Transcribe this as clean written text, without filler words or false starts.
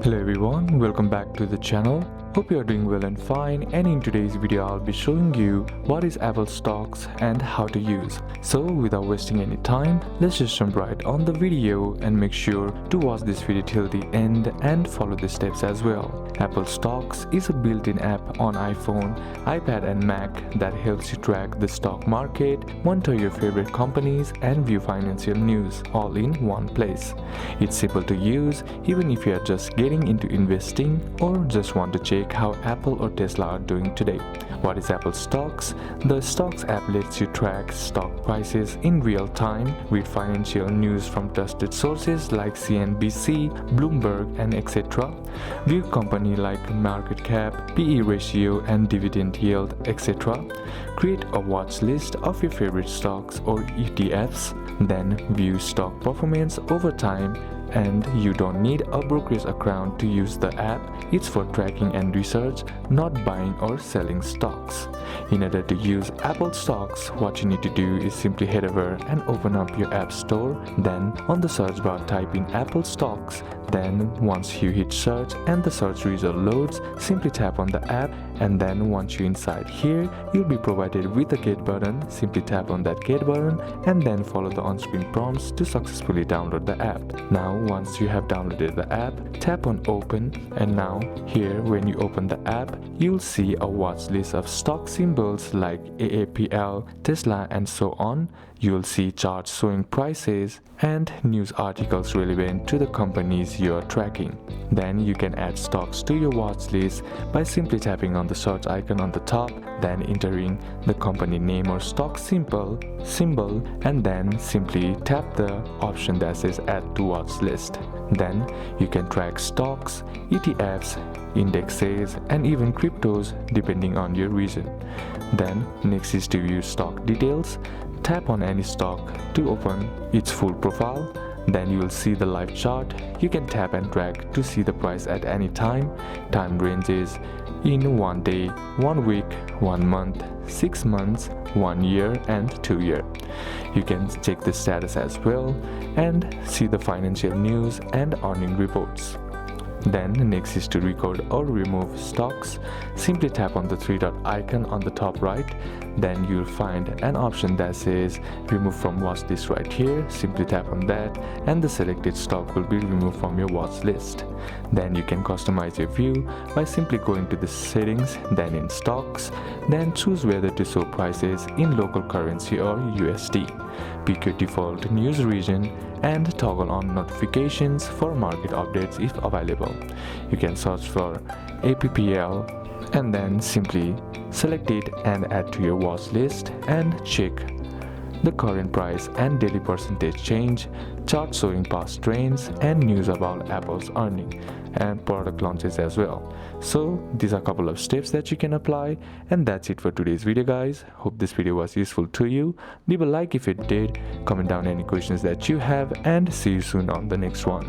Hello everyone, welcome back to the channel. Hope you are doing well and fine, and in today's video I'll be showing you what is Apple stocks and how to use. So without wasting any time, let's just jump right on the video and make sure to watch this video till the end and follow the steps as well. Apple stocks is a built-in app on iPhone, iPad and Mac that helps you track the stock market, monitor your favorite companies and view financial news all in one place. It's simple to use even if you are just getting into investing or just want to check how Apple or Tesla are doing today. What is Apple stocks? The stocks app lets you track stock prices in real time, read financial news from trusted sources like CNBC, Bloomberg and etc. View company like market cap, PE ratio and dividend yield, etc. Create a watch list of your favorite stocks or ETFs, then view stock performance over time. And you don't need a brokerage account to use the app. It's for tracking and research, not buying or selling stocks. In order to use Apple stocks, what you need to do is simply head over and open up your app store. Then on the search bar type in Apple stocks. Then once you hit search and the search result loads, simply tap on the app, and then once you're inside here, you'll be provided with a get button. Simply tap on that get button and then follow the on-screen prompts to successfully download the app. Now once you have downloaded the app, tap on open, and now here when you open the app, you'll see a watch list of stock symbols like AAPL, Tesla and so on. You'll see charts showing prices and news articles relevant to the companies you are tracking. Then you can add stocks to your watch list by simply tapping on the search icon on the top, then entering the company name or stock symbol, and then simply tap the option that says add to watch list. Then you can track stocks, ETFs, indexes and even cryptos depending on your region. Then next is to view stock details. Tap on any stock to open its full profile. Then you will see the live chart. You can tap and drag to see the price at any time. Time ranges in 1 day, 1 week, 1 month, 6 months, 1 year and 2 years. You can check the status as well and see the financial news and earning reports. Then next is to record or remove stocks. Simply tap on the three dot icon on the top right. Then you'll find an option that says remove from watch list right here. Simply tap on that and the selected stock will be removed from your watch list. Then you can customize your view by simply going to the settings, then in stocks, then choose whether to show prices in local currency or USD. Pick your default news region and toggle on notifications for market updates if available. You can search for APPL and then simply select it and add to your watch list and check the current price and daily percentage change, chart showing past trends and news about Apple's earning and product launches as well. So these are a couple of steps that you can apply, and that's it for today's video guys. Hope this video was useful to you. Leave a like if it did, comment down any questions that you have, and see you soon on the next one.